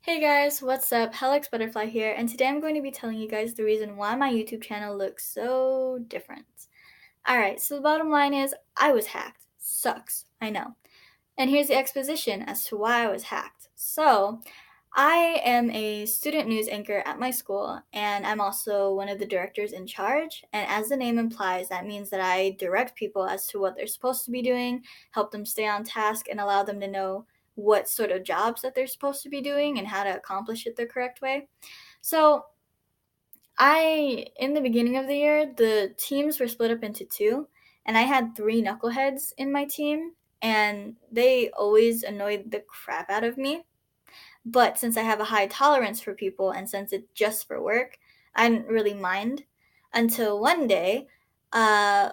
Hey guys, what's up? HellXButterfly here, and today I'm going to be telling you guys the reason why my YouTube channel looks so different. Alright, so the bottom line is, I was hacked. Sucks, I know. And here's the exposition as to why I was hacked. So, I am a student news anchor at my school, and I'm also one of the directors in charge. And as the name implies, that means that I direct people as to what they're supposed to be doing, help them stay on task, and allow them to know what sort of jobs that they're supposed to be doing and how to accomplish it the correct way. So, in the beginning of the year, the teams were split up into two, and I had three knuckleheads in my team, and they always annoyed the crap out of me. But since I have a high tolerance for people and since it's just for work, I didn't really mind until one day,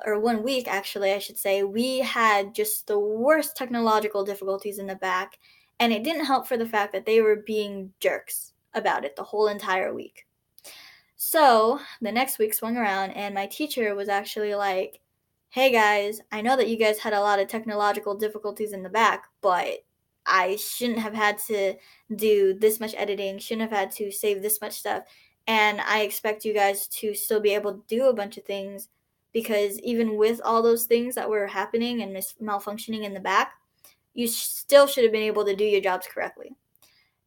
or 1 week actually, I should say, we had just the worst technological difficulties in the back, and it didn't help for the fact that they were being jerks about it the whole entire week. So the next week swung around, and my teacher was actually like, "Hey guys, I know that you guys had a lot of technological difficulties in the back, but I shouldn't have had to do this much editing, shouldn't have had to save this much stuff, and I expect you guys to still be able to do a bunch of things because even with all those things that were happening and malfunctioning in the back, you still should have been able to do your jobs correctly."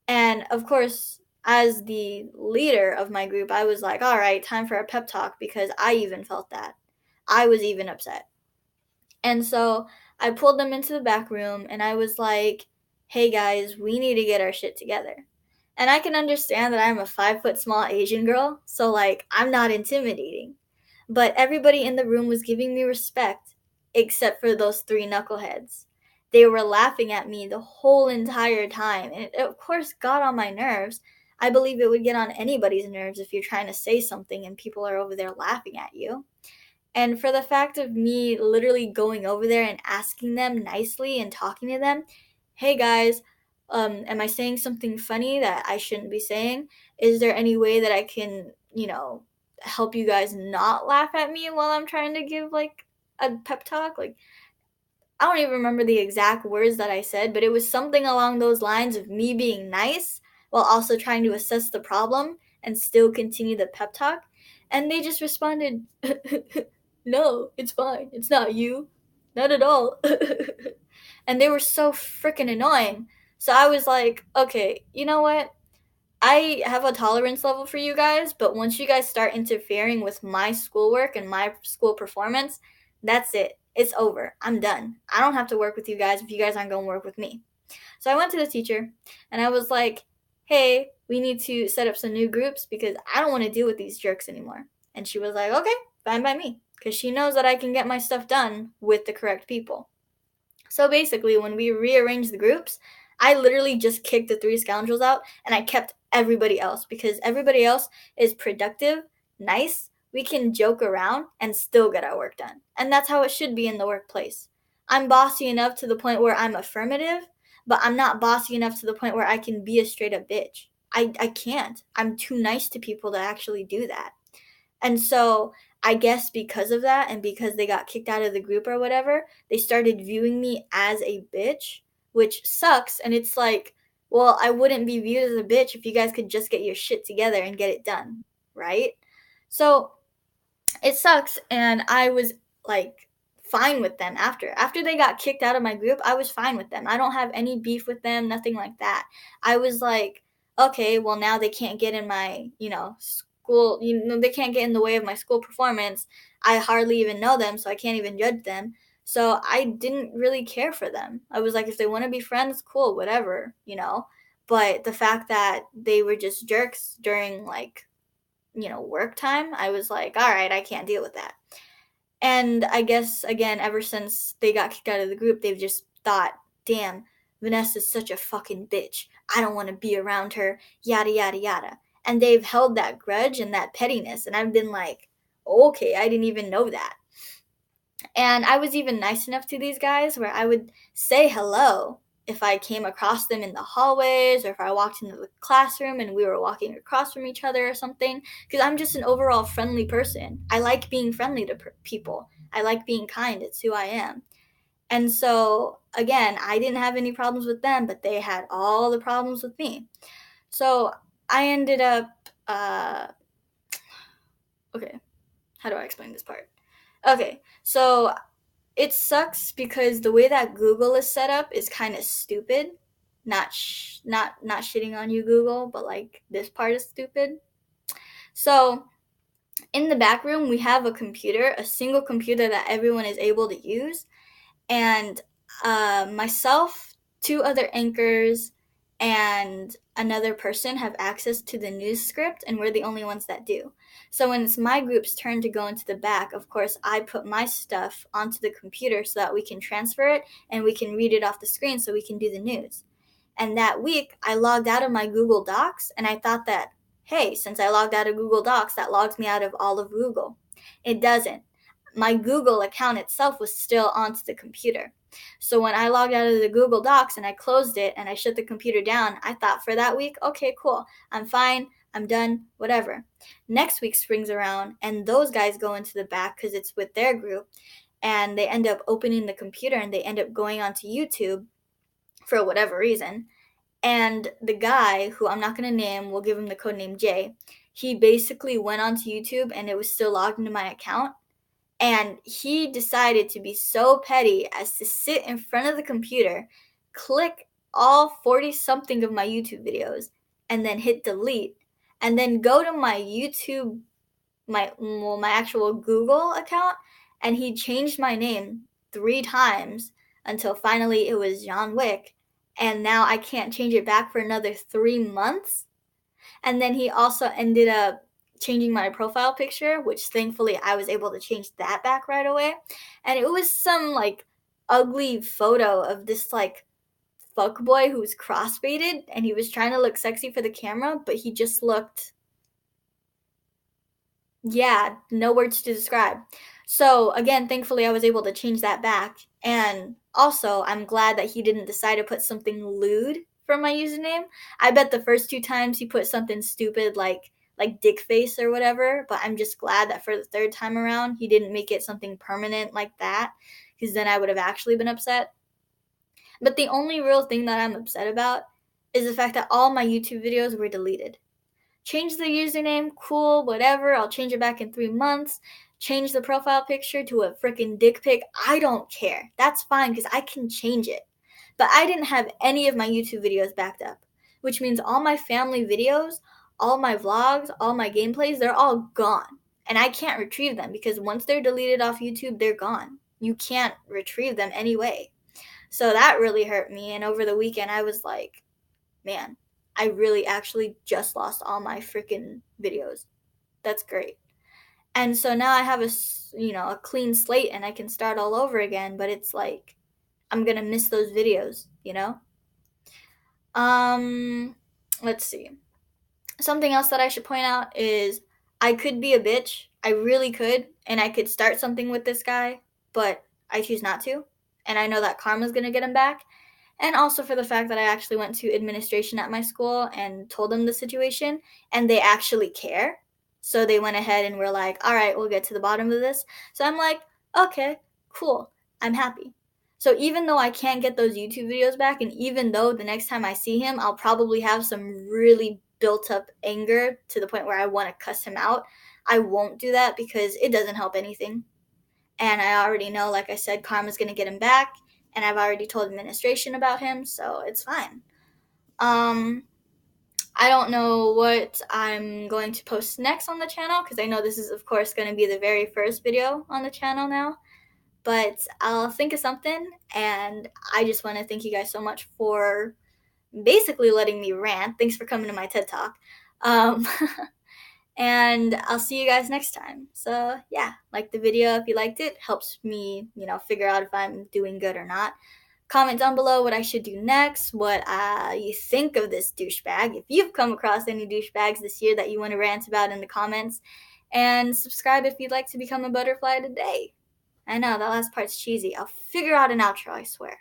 And of course, as the leader of my group, I was like, all right, time for a pep talk because I even felt that. I was even upset. And so I pulled them into the back room and I was like, hey guys, we need to get our shit together. And I can understand that I'm a 5 foot small Asian girl, so like, I'm not intimidating. But everybody in the room was giving me respect, except for those three knuckleheads. They were laughing at me the whole entire time, and it of course got on my nerves. I believe it would get on anybody's nerves if you're trying to say something and people are over there laughing at you. And for the fact of me literally going over there and asking them nicely and talking to them, hey guys, am I saying something funny that I shouldn't be saying? Is there any way that I can, help you guys not laugh at me while I'm trying to give like a pep talk? Like, I don't even remember the exact words that I said, but it was something along those lines of me being nice while also trying to assess the problem and still continue the pep talk. And they just responded, no, it's fine. It's not you. Not at all. And they were so freaking annoying. So I was like, okay, you know what? I have a tolerance level for you guys, but once you guys start interfering with my schoolwork and my school performance, that's it. It's over. I'm done. I don't have to work with you guys if you guys aren't going to work with me. So I went to the teacher and I was like, hey, we need to set up some new groups because I don't want to deal with these jerks anymore. And she was like, okay, fine by me. Because she knows that I can get my stuff done with the correct people. So basically, when we rearranged the groups, I literally just kicked the three scoundrels out and I kept everybody else because everybody else is productive, nice, we can joke around and still get our work done. And that's how it should be in the workplace. I'm bossy enough to the point where I'm affirmative, but I'm not bossy enough to the point where I can be a straight up bitch. I can't. I'm too nice to people to actually do that. And so I guess because of that and because they got kicked out of the group or whatever, they started viewing me as a bitch, which sucks. And it's like, well, I wouldn't be viewed as a bitch if you guys could just get your shit together and get it done, right? So it sucks. And I was like, fine with them after they got kicked out of my group. I was fine with them. I don't have any beef with them, nothing like that. I was like, okay, well, now they can't get in my school, they can't get in the way of my school performance. I hardly even know them, so I can't even judge them. So I didn't really care for them. I was like, if they want to be friends, cool, whatever. But the fact that they were just jerks during like work time, I was like, all right, I can't deal with that. And I guess, again, ever since they got kicked out of the group, they've just thought, damn, Vanessa's such a fucking bitch. I don't want to be around her, yada, yada, yada. And they've held that grudge and that pettiness. And I've been like, okay, I didn't even know that. And I was even nice enough to these guys where I would say hello if I came across them in the hallways or if I walked into the classroom and we were walking across from each other or something. Because I'm just an overall friendly person. I like being friendly to people. I like being kind. It's who I am. And so, again, I didn't have any problems with them, but they had all the problems with me. So I ended up, okay, how do I explain this part? Okay, so it sucks because the way that Google is set up is kind of stupid. Not shitting on you, Google, but like this part is stupid. So in the back room, we have a computer, a single computer that everyone is able to use, and myself, two other anchors, and another person have access to the news script, and we're the only ones that do. So when it's my group's turn to go into the back, of course, I put my stuff onto the computer so that we can transfer it and we can read it off the screen so we can do the news. And that week, I logged out of my Google Docs, and I thought that, hey, since I logged out of Google Docs, that logs me out of all of Google. It doesn't. My Google account itself was still onto the computer. So when I logged out of the Google Docs and I closed it and I shut the computer down, I thought for that week, okay, cool, I'm fine, I'm done, whatever. Next week springs around and those guys go into the back because it's with their group, and they end up opening the computer and they end up going onto YouTube for whatever reason. And the guy, who I'm not going to name, we'll give him the code name Jay, he basically went onto YouTube and it was still logged into my account. And he decided to be so petty as to sit in front of the computer, click all 40 something of my YouTube videos, and then hit delete, and then go to my YouTube, my actual Google account, and he changed my name 3 times until finally it was John Wick, and now I can't change it back for another 3 months. And then he also ended up changing my profile picture, which thankfully I was able to change that back right away. And it was some like ugly photo of this like fuckboy who was crossfaded and he was trying to look sexy for the camera, but he just looked, yeah, no words to describe. So again, thankfully I was able to change that back. And also, I'm glad that he didn't decide to put something lewd for my username. I bet the first 2 times he put something stupid like dick face or whatever, but I'm just glad that for the third time around he didn't make it something permanent like that, because then I would have actually been upset. But the only real thing that I'm upset about is the fact that all my YouTube videos were deleted. Change the username, cool, whatever, I'll change it back in 3 months. Change the profile picture to a freaking dick pic, I don't care. That's fine because I can change it. But I didn't have any of my YouTube videos backed up, which means all my family videos, all my vlogs, all my gameplays, they're all gone. And I can't retrieve them because once they're deleted off YouTube, they're gone. You can't retrieve them anyway. So that really hurt me. And over the weekend, I was like, man, I really actually just lost all my freaking videos. That's great. And so now I have a clean slate and I can start all over again, but it's like I'm going to miss those videos. Um let's see. Something else that I should point out is I could be a bitch. I really could, and I could start something with this guy, but I choose not to. And I know that karma's going to get him back. And also for the fact that I actually went to administration at my school and told them the situation, and they actually care. So they went ahead and were like, all right, we'll get to the bottom of this. So I'm like, okay, cool. I'm happy. So even though I can't get those YouTube videos back, and even though the next time I see him, I'll probably have some really built up anger to the point where I want to cuss him out, I won't do that because it doesn't help anything. And I already know, like I said, karma's going to get him back, and I've already told administration about him, so it's fine. I don't know what I'm going to post next on the channel because I know this is, of course, going to be the very first video on the channel now. But I'll think of something, and I just want to thank you guys so much for basically letting me rant. Thanks for coming to my TED Talk. Um, and I'll see you guys next time. So yeah, like the video if you liked it. Helps me, figure out if I'm doing good or not. Comment down below what I should do next, what you think of this douchebag, if you've come across any douchebags this year that you want to rant about in the comments, and subscribe if you'd like to become a butterfly today. I know, that last part's cheesy. I'll figure out an outro, I swear.